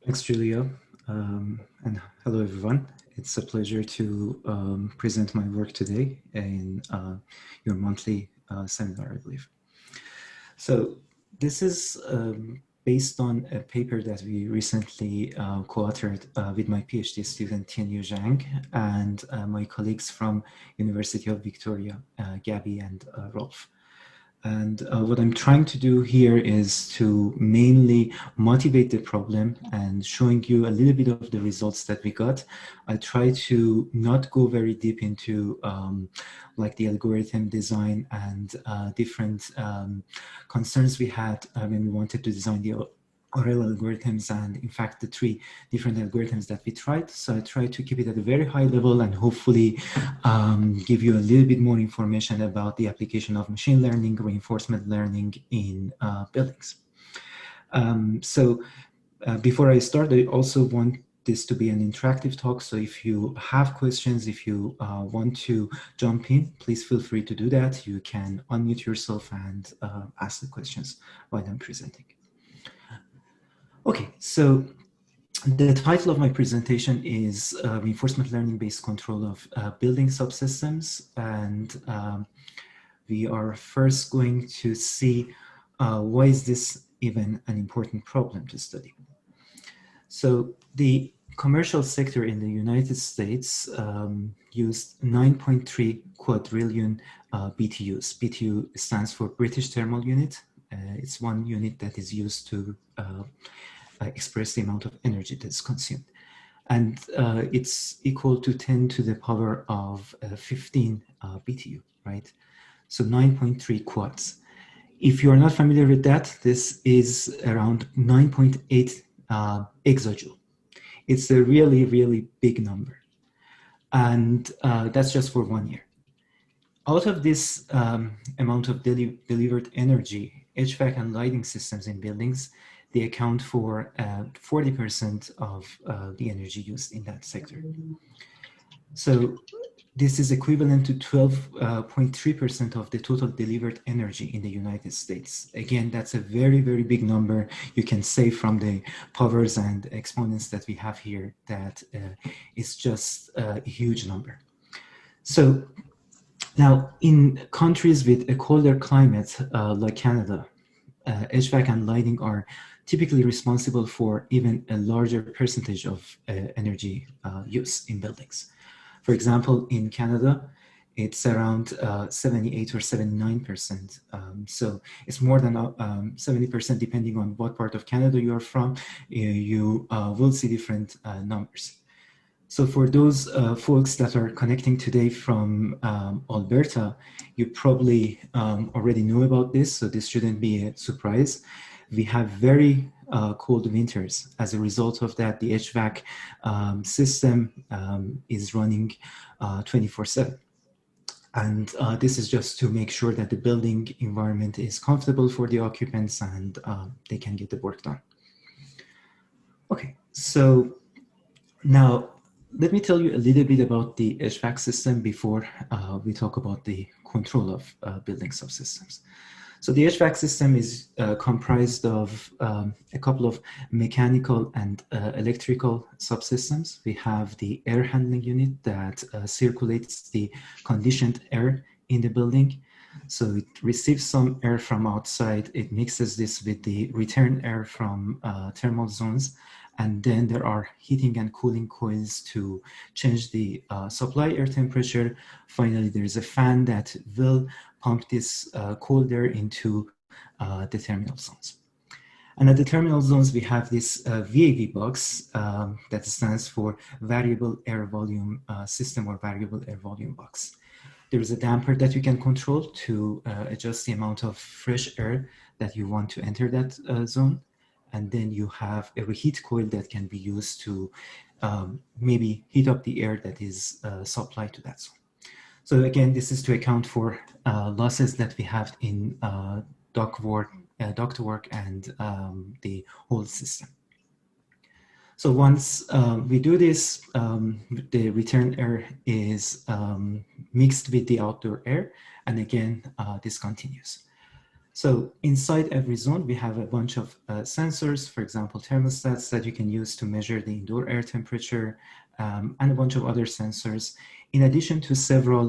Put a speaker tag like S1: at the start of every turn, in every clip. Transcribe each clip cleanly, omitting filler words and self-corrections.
S1: Thanks, Julia. And hello, everyone. It's a pleasure to present my work today in your monthly seminar, I believe. So this is based on a paper that we recently co-authored with my PhD student, Tianyu Zhang, and my colleagues from University of Victoria, Gabby and Rolf. And what I'm trying to do here is to mainly motivate the problem and showing you a little bit of the results that we got. I try to not go very deep into like the algorithm design and different concerns we had when we wanted to design the RL algorithms, and in fact the 3 different algorithms that we tried. So I try to keep it at a very high level and hopefully give you a little bit more information about the application of machine learning, reinforcement learning in buildings. Before I start, I also want this to be an interactive talk. So if you have questions, if you want to jump in, please feel free to do that. You can unmute yourself and ask the questions while I'm presenting. Okay, so the title of my presentation is Reinforcement Learning-Based Control of Building Subsystems. And we are first going to see why is this even an important problem to study. So the commercial sector in the United States used 9.3 quadrillion BTUs. BTU stands for British Thermal Unit. It's one unit that is used to express the amount of energy that's consumed. And it's equal to 10 to the power of 15 BTU, right? So 9.3 quads. If you're not familiar with that, this is around 9.8 exajoule. It's a really, really big number. And that's just for 1 year. Out of this amount of delivered energy, HVAC and lighting systems in buildings, they account for 40% of the energy used in that sector. So this is equivalent to 12.3% of the total delivered energy in the United States. Again, that's a very, very big number. You can say from the powers and exponents that we have here that it's just a huge number. So now in countries with a colder climate like Canada, HVAC and lighting are typically responsible for even a larger percentage of energy use in buildings. For example, in Canada, it's around 78 or 79%. So it's more than 70% depending on what part of Canada you are from. You will see different numbers. So for those folks that are connecting today from Alberta, you probably already know about this, so this shouldn't be a surprise. We have very cold winters. As a result of that, the HVAC system is running 24/7. And this is just to make sure that the building environment is comfortable for the occupants and they can get the work done. Okay, so now let me tell you a little bit about the HVAC system before we talk about the control of building subsystems. So the HVAC system is comprised of a couple of mechanical and electrical subsystems. We have the air handling unit that circulates the conditioned air in the building. So it receives some air from outside. It mixes this with the return air from thermal zones. And then there are heating and cooling coils to change the supply air temperature. Finally, there is a fan that will pump this cold air into the terminal zones. And at the terminal zones, we have this VAV box that stands for Variable Air Volume System or Variable Air Volume Box. There is a damper that you can control to adjust the amount of fresh air that you want to enter that zone. And then you have a reheat coil that can be used to maybe heat up the air that is supplied to that zone. So again, this is to account for losses that we have in ductwork and the whole system. So once we do this, the return air is mixed with the outdoor air. And again, this continues. So inside every zone, we have a bunch of sensors, for example, thermostats that you can use to measure the indoor air temperature, and a bunch of other sensors, in addition to several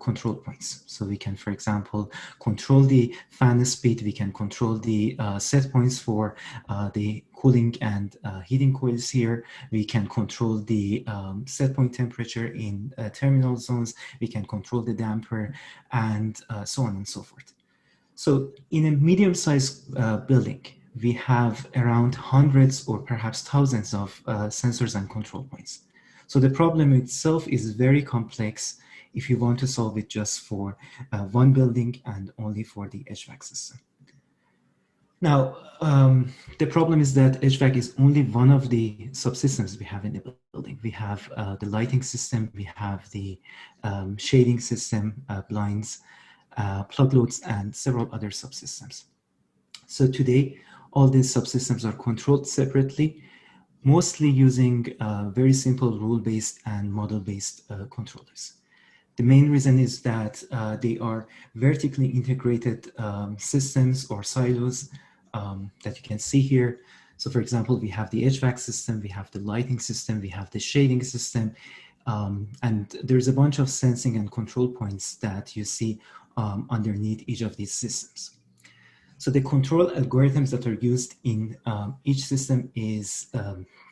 S1: control points. So we can, for example, control the fan speed, we can control the set points for the cooling and heating coils here, we can control the set point temperature in terminal zones, we can control the damper, and so on and so forth. So in a medium-sized building, we have around hundreds or perhaps thousands of sensors and control points. So the problem itself is very complex if you want to solve it just for one building and only for the HVAC system. Now, the problem is that HVAC is only one of the subsystems we have in the building. We have the lighting system, we have the shading system, blinds, plug loads, and several other subsystems. So today, all these subsystems are controlled separately, mostly using very simple rule-based and model-based controllers. The main reason is that they are vertically integrated systems or silos that you can see here. So for example, we have the HVAC system, we have the lighting system, we have the shading system, and there's a bunch of sensing and control points that you see underneath each of these systems. So the control algorithms that are used in each system is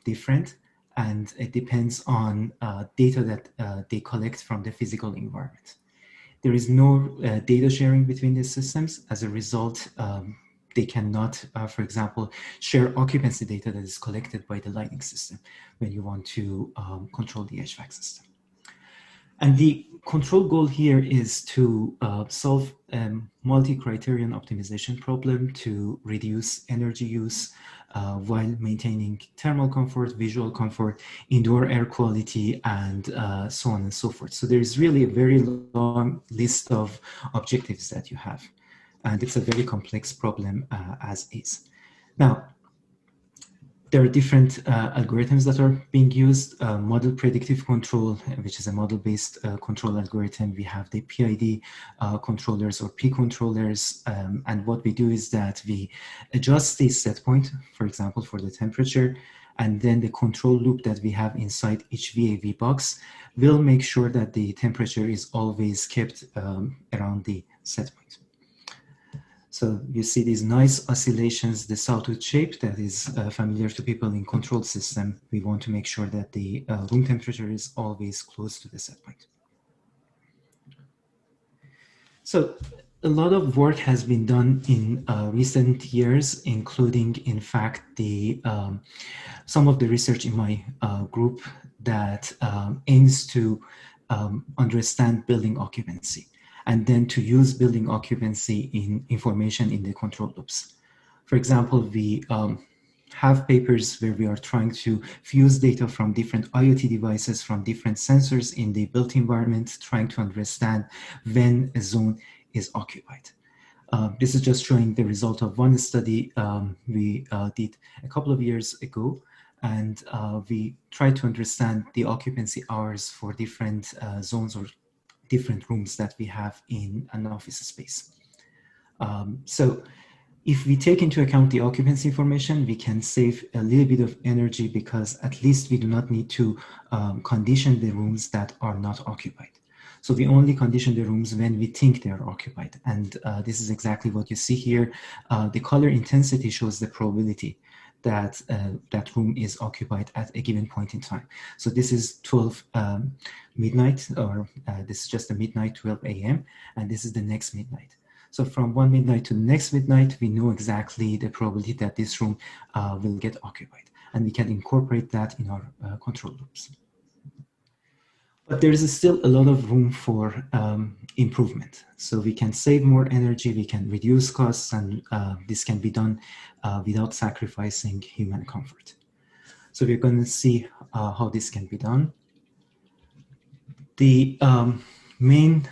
S1: different, and it depends on data that they collect from the physical environment. There is no data sharing between these systems. As a result, they cannot, for example, share occupancy data that is collected by the lighting system when you want to control the HVAC system. And the control goal here is to solve a multi-criterion optimization problem to reduce energy use while maintaining thermal comfort, visual comfort, indoor air quality, and so on and so forth. So there's really a very long list of objectives that you have. And it's a very complex problem as is. Now, there are different algorithms that are being used. Model predictive control, which is a model-based control algorithm. We have the PID controllers or P controllers. And what we do is that we adjust the set point, for example, for the temperature, and then the control loop that we have inside each VAV box will make sure that the temperature is always kept around the set point. So you see these nice oscillations, the sawtooth shape that is familiar to people in control system. We want to make sure that the room temperature is always close to the set point. So a lot of work has been done in recent years, including, in fact, some of the research in my group that aims to understand building occupancy, and then to use building occupancy in information in the control loops. For example, we have papers where we are trying to fuse data from different IoT devices, from different sensors in the built environment, trying to understand when a zone is occupied. This is just showing the result of one study we did a couple of years ago, and we tried to understand the occupancy hours for different zones or different rooms that we have in an office space. So if we take into account the occupancy information, we can save a little bit of energy because at least we do not need to condition the rooms that are not occupied. So we only condition the rooms when we think they are occupied. And this is exactly what you see here. The color intensity shows the probability that that room is occupied at a given point in time. So this is 12 midnight, or this is just a midnight, 12 a.m. And this is the next midnight. So from one midnight to the next midnight, we know exactly the probability that this room will get occupied. And we can incorporate that in our control loops. But there is still a lot of room for improvement. So we can save more energy, we can reduce costs, and this can be done without sacrificing human comfort. So we're going to see how this can be done. The main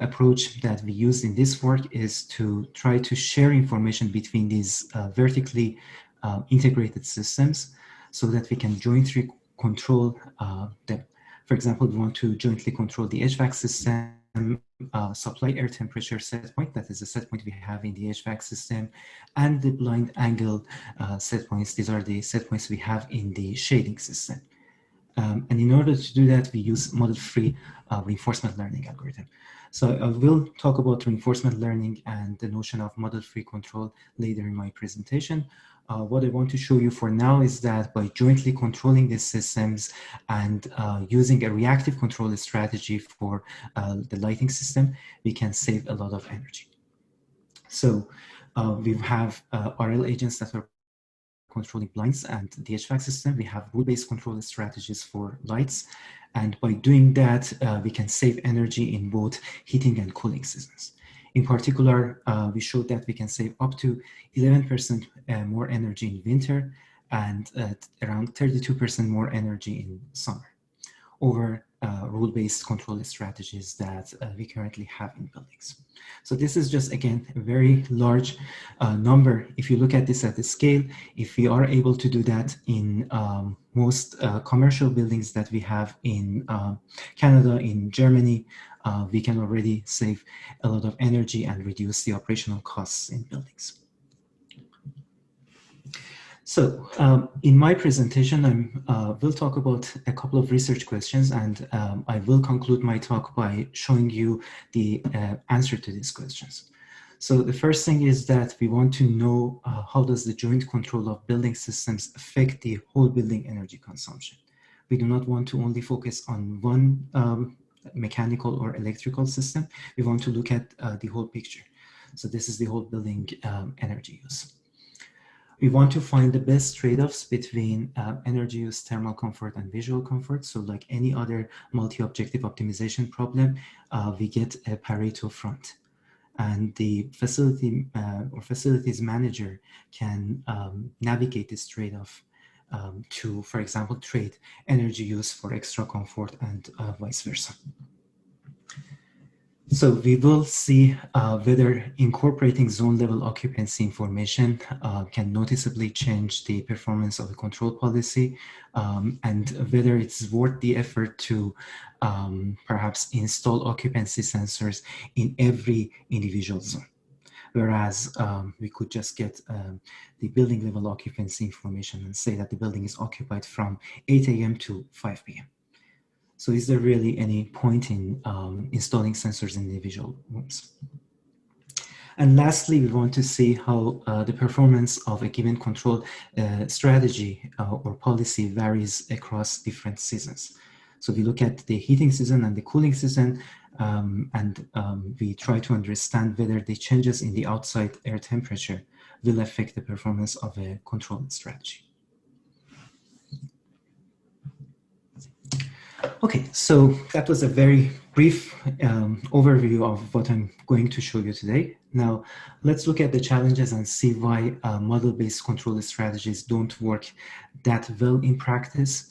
S1: approach that we use in this work is to try to share information between these vertically integrated systems so that we can jointly control them. For example, we want to jointly control the HVAC system supply air temperature set point, that is the set point we have in the HVAC system, and the blind angle set points. These are the set points we have in the shading system. And in order to do that, we use model-free reinforcement learning algorithm. So I will talk about reinforcement learning and the notion of model-free control later in my presentation. What I want to show you for now is that by jointly controlling these systems and using a reactive control strategy for the lighting system, we can save a lot of energy. So we have RL agents that are controlling blinds and the HVAC system. We have rule-based control strategies for lights. And by doing that, we can save energy in both heating and cooling seasons. In particular, we showed that we can save up to 11% more energy in winter and around 32% more energy in summer over rule-based control strategies that we currently have in buildings. So this is just, again, a very large number. If you look at this at the scale, if we are able to do that in most commercial buildings that we have in Canada, in Germany, we can already save a lot of energy and reduce the operational costs in buildings. So in my presentation, I will talk about a couple of research questions, and I will conclude my talk by showing you the answer to these questions. So the first thing is that we want to know how does the joint control of building systems affect the whole building energy consumption. We do not want to only focus on one mechanical or electrical system. We want to look at the whole picture. So this is the whole building energy use. We want to find the best trade-offs between energy use, thermal comfort, and visual comfort. So like any other multi-objective optimization problem, we get a Pareto front. And the facility or facilities manager can navigate this trade-off to, for example, trade energy use for extra comfort and vice versa. So we will see whether incorporating zone level occupancy information can noticeably change the performance of a control policy, and whether it's worth the effort to perhaps install occupancy sensors in every individual zone. Whereas we could just get the building level occupancy information and say that the building is occupied from 8 a.m. to 5 p.m. So is there really any point in installing sensors in individual rooms? And lastly, we want to see how the performance of a given control strategy or policy varies across different seasons. So we look at the heating season and the cooling season, and we try to understand whether the changes in the outside air temperature will affect the performance of a control strategy. Okay, so that was a very brief overview of what I'm going to show you today. Now, let's look at the challenges and see why model-based control strategies don't work that well in practice.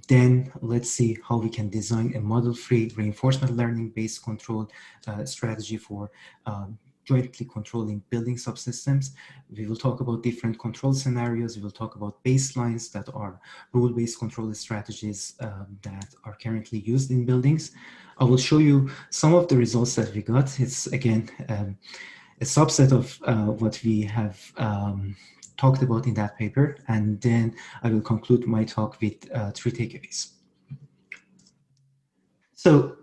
S1: Then let's see how we can design a model-free reinforcement learning-based control strategy for jointly controlling building subsystems. We will talk about different control scenarios. We will talk about baselines that are rule-based control strategies that are currently used in buildings. I will show you some of the results that we got. It's, again, a subset of what we have talked about in that paper. And then I will conclude my talk with 3 takeaways. So,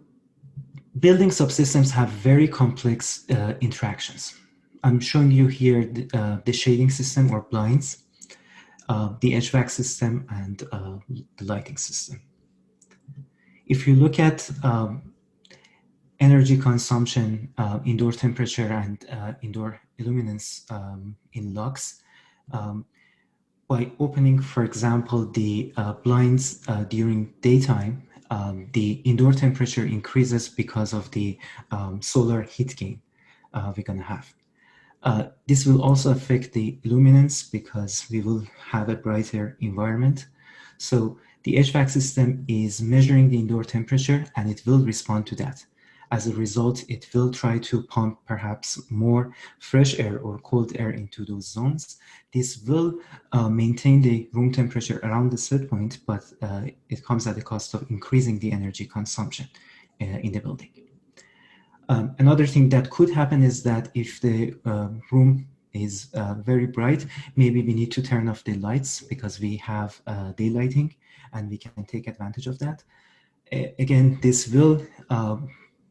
S1: building subsystems have very complex interactions. I'm showing you here the shading system or blinds, the HVAC system, and the lighting system. If you look at energy consumption, indoor temperature, and indoor illuminance in lux, by opening, for example, the blinds during daytime, the indoor temperature increases because of the solar heat gain we're going to have. This will also affect the illuminance because we will have a brighter environment. So the HVAC system is measuring the indoor temperature and it will respond to that. As a result, it will try to pump perhaps more fresh air or cold air into those zones. This will maintain the room temperature around the set point, but it comes at the cost of increasing the energy consumption in the building. Another thing that could happen is that if the room is very bright, maybe we need to turn off the lights because we have daylighting, and we can take advantage of that. Again, this will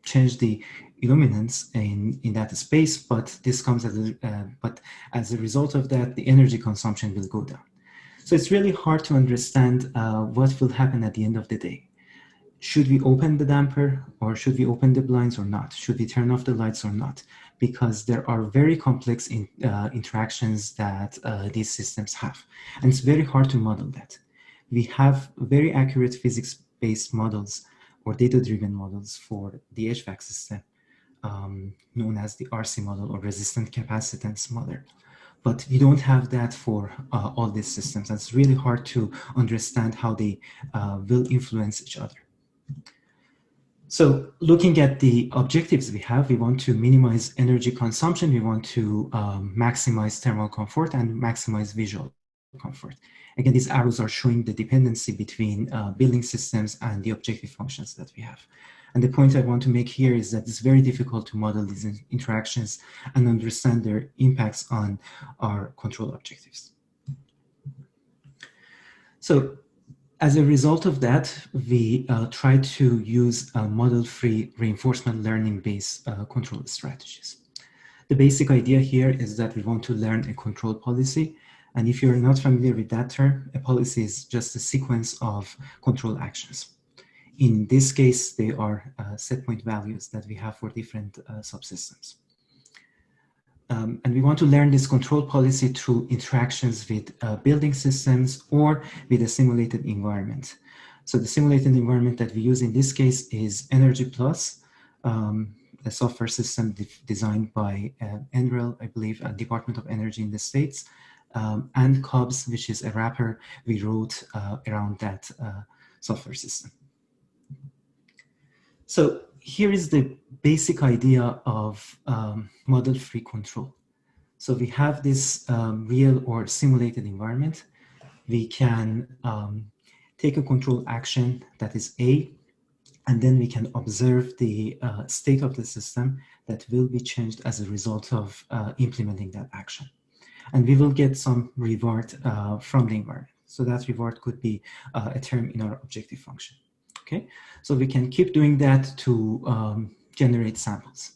S1: change the illuminance in that space, but this comes as a result of that, the energy consumption will go down. So it's really hard to understand what will happen at the end of the day. Should we open the damper, or should we open the blinds or not? Should we turn off the lights or not? Because there are very complex interactions that these systems have. And it's very hard to model that. We have very accurate physics-based models or data-driven models for the HVAC system, known as the RC model, or resistant capacitance model. But we don't have that for all these systems. And it's really hard to understand how they will influence each other. So looking at the objectives we want to minimize energy consumption, we want to maximize thermal comfort and maximize visual comfort. Again, these arrows are showing the dependency between building systems and the objective functions that we have. And the point I want to make here is that it's very difficult to model these interactions and understand their impacts on our control objectives. So as a result of that, we try to use model-free reinforcement learning-based control strategies. The basic idea here is that we want to learn a control policy. And if you're not familiar with that term, a policy is just a sequence of control actions. In this case, they are set point values that we have for different subsystems. And we want to learn this control policy through interactions with building systems or with a simulated environment. So the simulated environment that we use in this case is Energy Plus, a software system designed by NREL, I believe, Department of Energy in the States, and COBS, which is a wrapper we wrote around that software system. So here is the basic idea of model-free control. So we have this real or simulated environment. We can take a control action that is A, and then we can observe the state of the system that will be changed as a result of implementing that action. And we will get some reward from the environment. So that reward could be a term in our objective function. Okay, so we can keep doing that to generate samples.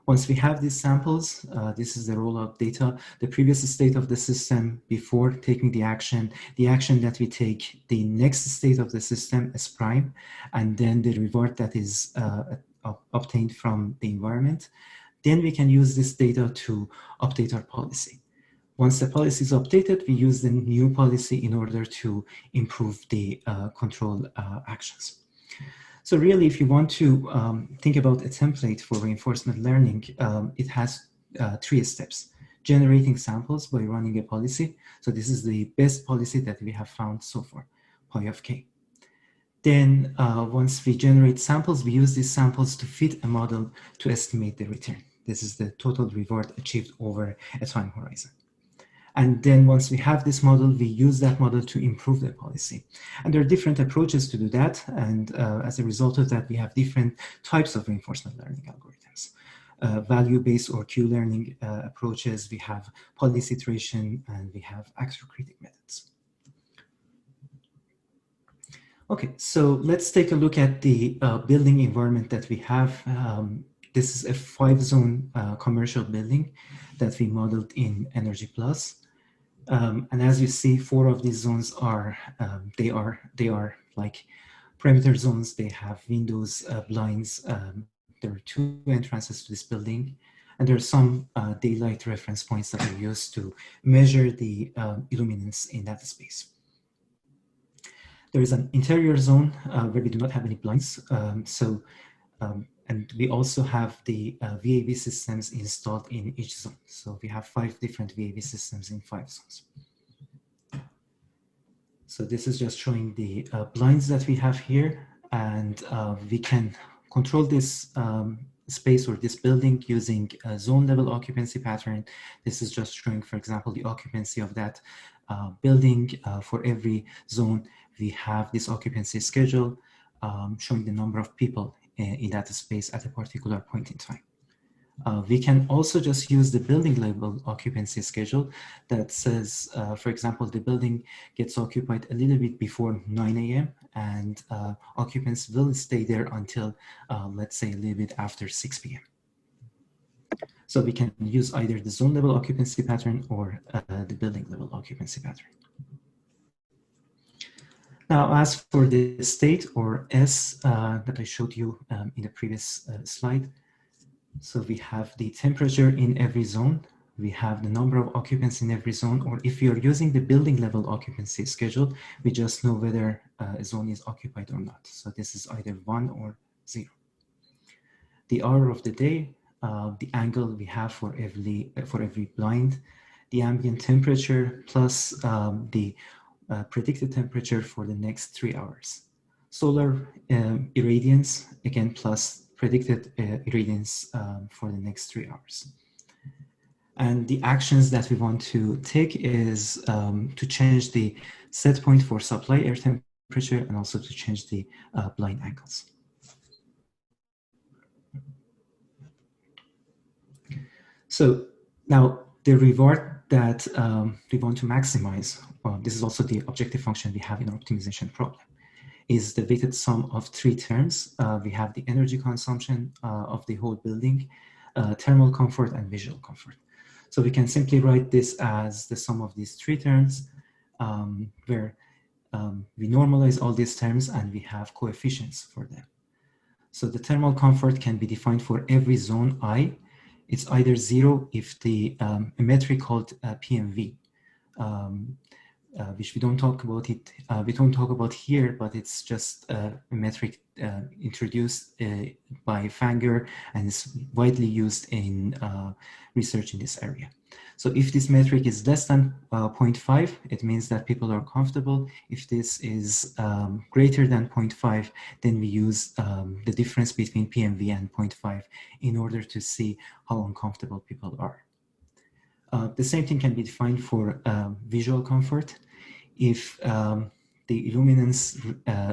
S1: Once we have these samples, this is the rollout data, the previous state of the system before taking the action that we take, the next state of the system as prime, and then the reward that is obtained from the environment. Then we can use this data to update our policy. Once the policy is updated, we use the new policy in order to improve the control actions. So really, if you want to think about a template for reinforcement learning, it has 3 steps. Generating samples by running a policy. So this is the best policy that we have found so far, pi of k. Then once we generate samples, we use these samples to fit a model to estimate the return. This is the total reward achieved over a time horizon. And then once we have this model, we use that model to improve the policy. And there are different approaches to do that. And as a result of that, we have different types of reinforcement learning algorithms. Value-based or Q-learning approaches, we have policy iteration, and we have actor-critic methods. Okay, so let's take a look at the building environment that we have. This is a 5-zone commercial building that we modeled in Energy Plus. And as you see, 4 of these zones are, they are like perimeter zones. They have windows, blinds. There are 2 entrances to this building. And there are some daylight reference points that we use to measure the illuminance in that space. There is an interior zone where we do not have any blinds. And we also have the VAV systems installed in each zone. So we have 5 different VAV systems in 5 zones. So this is just showing the blinds that we have here. And we can control this space or this building using a zone level occupancy pattern. This is just showing, for example, the occupancy of that building. For every zone, we have this occupancy schedule showing the number of people in that space at a particular point in time. We can also just use the building level occupancy schedule that says, for example, the building gets occupied a little bit before 9 a.m. and occupants will stay there until, let's say, a little bit after 6 p.m. So we can use either the zone level occupancy pattern or the building level occupancy pattern. Now, as for the state or S that I showed you in the previous slide, so we have the temperature in every zone. We have the number of occupants in every zone, or if you're using the building level occupancy schedule, we just know whether a zone is occupied or not. So this is either 1 or 0. The hour of the day, the angle we have for every blind, the ambient temperature plus the predicted temperature for the next 3 hours. Solar irradiance, again, plus predicted irradiance for the next 3 hours. And the actions that we want to take is to change the set point for supply air temperature and also to change the blind angles. So now the reward that we want to maximize, this is also the objective function we have in our optimization problem, is the weighted sum of 3 terms. We have the energy consumption of the whole building, thermal comfort, and visual comfort. So we can simply write this as the sum of these 3 terms, where we normalize all these terms and we have coefficients for them. So the thermal comfort can be defined for every zone I. It's either 0 if a metric called PMV, which we don't talk about here, but it's just a metric introduced by Fanger and is widely used in research in this area. So if this metric is less than 0.5, it means that people are comfortable. If this is greater than 0.5, then we use the difference between PMV and 0.5 in order to see how uncomfortable people are. The same thing can be defined for visual comfort. If the illuminance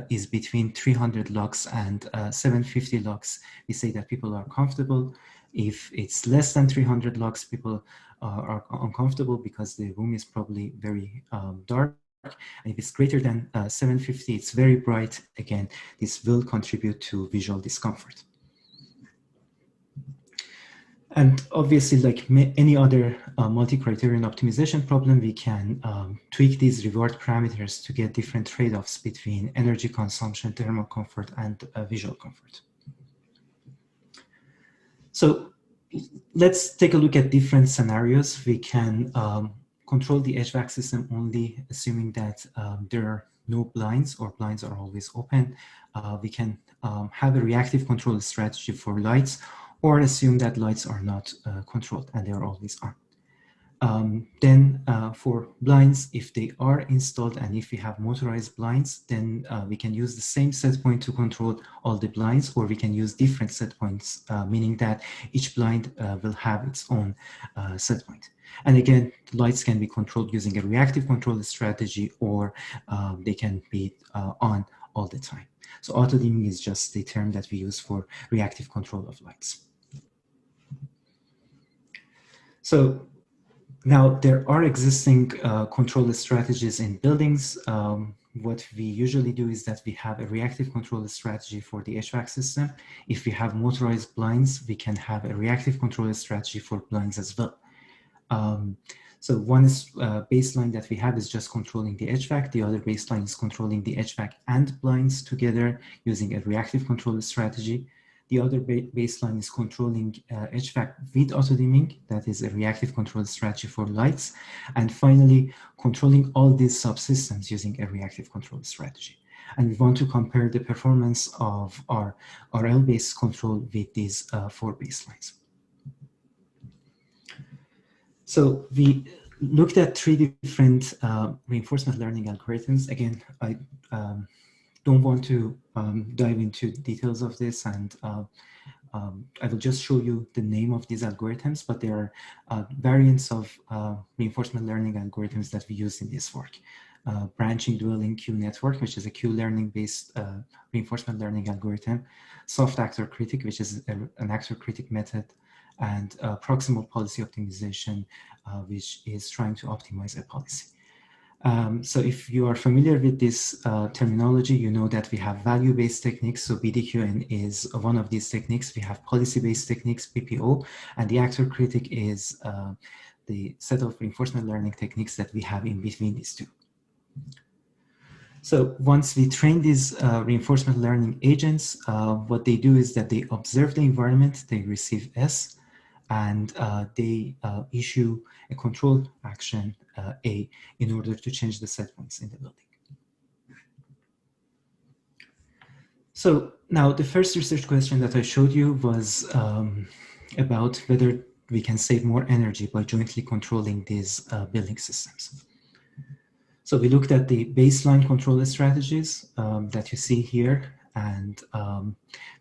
S1: is between 300 lux and 750 lux, we say that people are comfortable. If it's less than 300 lux, people are uncomfortable because the room is probably very dark. And if it's greater than 750, it's very bright. Again, this will contribute to visual discomfort. And obviously, like any other multi-criterion optimization problem, we can tweak these reward parameters to get different trade-offs between energy consumption, thermal comfort, and visual comfort. So let's take a look at different scenarios. We can control the HVAC system only assuming that there are no blinds or blinds are always open. We can have a reactive control strategy for lights, or assume that lights are not controlled and they are always on. Then for blinds, if they are installed and if we have motorized blinds, then we can use the same set point to control all the blinds, or we can use different set points, meaning that each blind will have its own set point. And again, lights can be controlled using a reactive control strategy, or they can be on all the time. So auto dimming is just the term that we use for reactive control of lights. So now there are existing control strategies in buildings. What we usually do is that we have a reactive control strategy for the HVAC system. If we have motorized blinds, we can have a reactive control strategy for blinds as well. So one baseline that we have is just controlling the HVAC. The other baseline is controlling the HVAC and blinds together using a reactive control strategy. The other baseline is controlling HVAC with auto dimming. That is a reactive control strategy for lights. And finally, controlling all these subsystems using a reactive control strategy. And we want to compare the performance of our RL-based control with these 4 baselines. So we looked at 3 different reinforcement learning algorithms. Again, I don't want to dive into details of this, and I will just show you the name of these algorithms, but there are variants of reinforcement learning algorithms that we use in this work. Branching dwelling Q network, which is a Q learning based reinforcement learning algorithm, soft actor critic, which is an actor critic method, and proximal policy optimization, which is trying to optimize a policy. So if you are familiar with this terminology, you know that we have value-based techniques. So BDQN is one of these techniques. We have policy-based techniques, PPO, and the actor critic is the set of reinforcement learning techniques that we have in between these two. So once we train these reinforcement learning agents, what they do is that they observe the environment, they receive S, and they issue a control action A in order to change the set points in the building. So now the first research question that I showed you was about whether we can save more energy by jointly controlling these building systems. So we looked at the baseline control strategies that you see here, and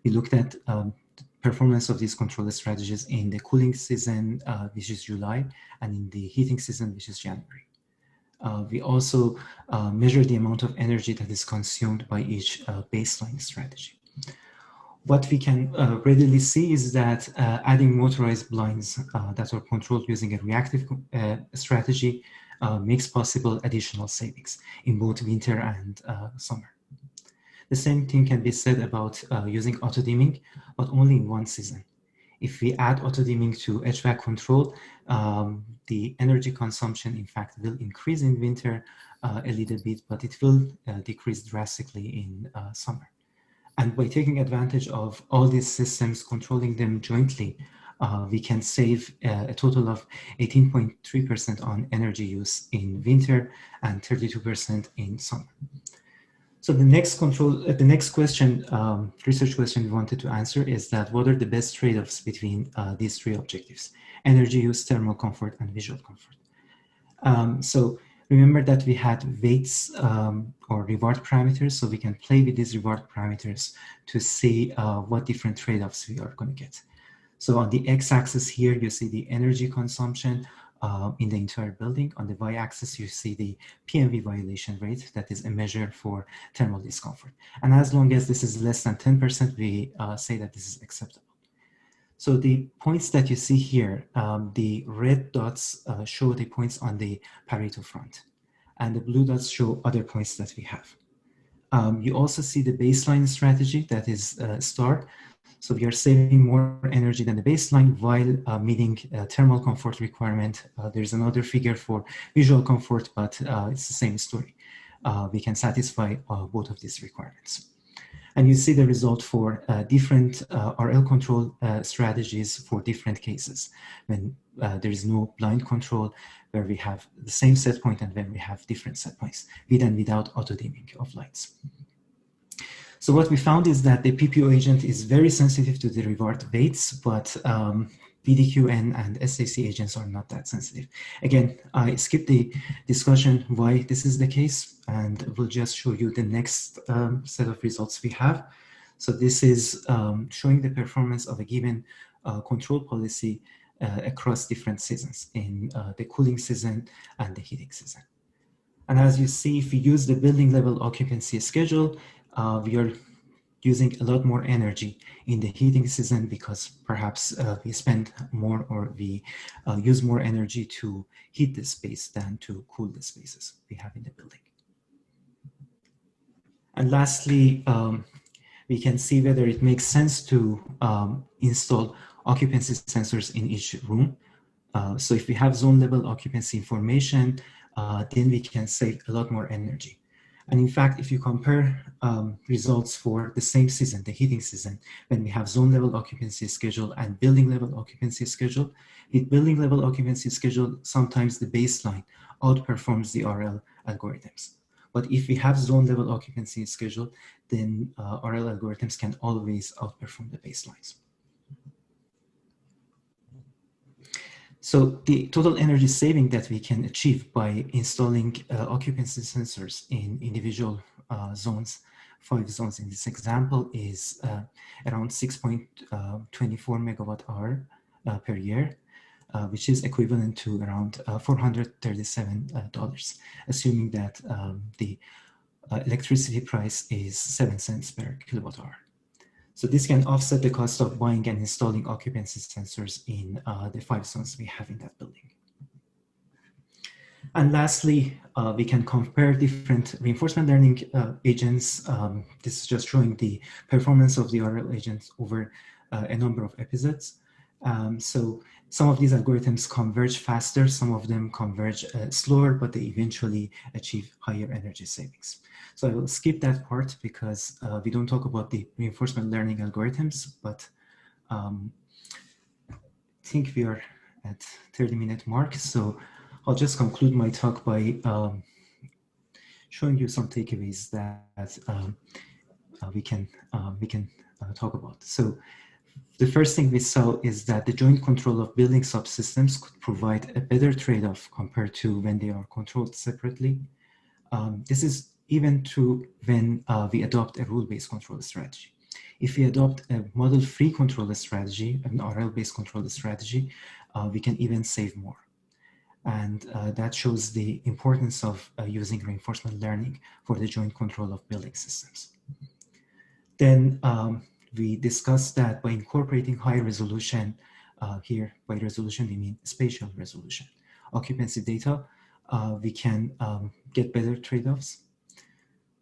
S1: we looked at performance of these control strategies in the cooling season, which is July, and in the heating season, which is January. We also measure the amount of energy that is consumed by each baseline strategy. What we can readily see is that adding motorized blinds that are controlled using a reactive strategy makes possible additional savings in both winter and summer. The same thing can be said about using auto-dimming, but only in one season. If we add auto-dimming to HVAC control, the energy consumption, in fact, will increase in winter a little bit, but it will decrease drastically in summer. And by taking advantage of all these systems, controlling them jointly, we can save a total of 18.3% on energy use in winter and 32% in summer. So the next question, research question we wanted to answer is that what are the best trade-offs between these three objectives: energy use, thermal comfort, and visual comfort. So remember that we had weights or reward parameters, so we can play with these reward parameters to see what different trade-offs we are going to get. So on the x-axis here, you see the energy consumption in the entire building. On the y-axis, you see the PMV violation rate, that is a measure for thermal discomfort. And as long as this is less than 10%, we say that this is acceptable. So the points that you see here, the red dots show the points on the Pareto front, and the blue dots show other points that we have. You also see the baseline strategy, that is star. So we are saving more energy than the baseline while meeting thermal comfort requirement. There's another figure for visual comfort, but it's the same story. We can satisfy both of these requirements. And you see the result for different RL control strategies for different cases. When there is no blind control, where we have the same set point and when we have different set points, with and without auto-dimming of lights. So what we found is that the PPO agent is very sensitive to the reward weights, but BDQN and SAC agents are not that sensitive. Again, I skipped the discussion why this is the case, and we'll just show you the next set of results we have. So this is showing the performance of a given control policy across different seasons in the cooling season and the heating season. And as you see, if we use the building level occupancy schedule, we are using a lot more energy in the heating season because perhaps we spend more or we use more energy to heat the space than to cool the spaces we have in the building. And lastly, we can see whether it makes sense to install occupancy sensors in each room. So if we have zone level occupancy information, then we can save a lot more energy. And in fact, if you compare results for the same season, the heating season, when we have zone level occupancy schedule and building level occupancy schedule, with building level occupancy schedule, sometimes the baseline outperforms the RL algorithms. But if we have zone level occupancy schedule, then RL algorithms can always outperform the baselines. So the total energy saving that we can achieve by installing occupancy sensors in individual zones, 5 zones in this example, is around 6.24 megawatt hour per year, which is equivalent to around $437, assuming that the electricity price is 7 cents per kilowatt hour. So this can offset the cost of buying and installing occupancy sensors in the 5 zones we have in that building. And lastly, we can compare different reinforcement learning agents. This is just showing the performance of the RL agents over a number of episodes. So some of these algorithms converge faster, some of them converge slower, but they eventually achieve higher energy savings. So I will skip that part because we don't talk about the reinforcement learning algorithms, but I think we are at 30-minute mark. So I'll just conclude my talk by showing you some takeaways that we can talk about. So the first thing we saw is that the joint control of building subsystems could provide a better trade-off compared to when they are controlled separately. This is even true when we adopt a rule-based control strategy. If we adopt a model-free control strategy, an RL-based control strategy, we can even save more. And that shows the importance of using reinforcement learning for the joint control of building systems. Then we discussed that by incorporating high resolution, here by resolution we mean spatial resolution, occupancy data, we can get better trade-offs.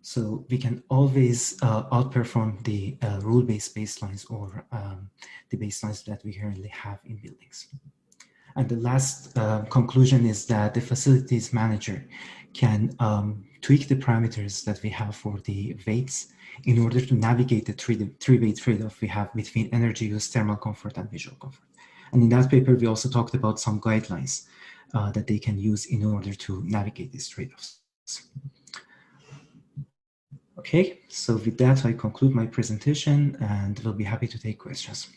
S1: So we can always outperform the rule-based baselines or the baselines that we currently have in buildings. And the last conclusion is that the facilities manager can tweak the parameters that we have for the weights in order to navigate the three-way trade-off we have between energy use, thermal comfort, and visual comfort. And in that paper, we also talked about some guidelines that they can use in order to navigate these trade-offs. Okay, so with that, I conclude my presentation and will be happy to take questions.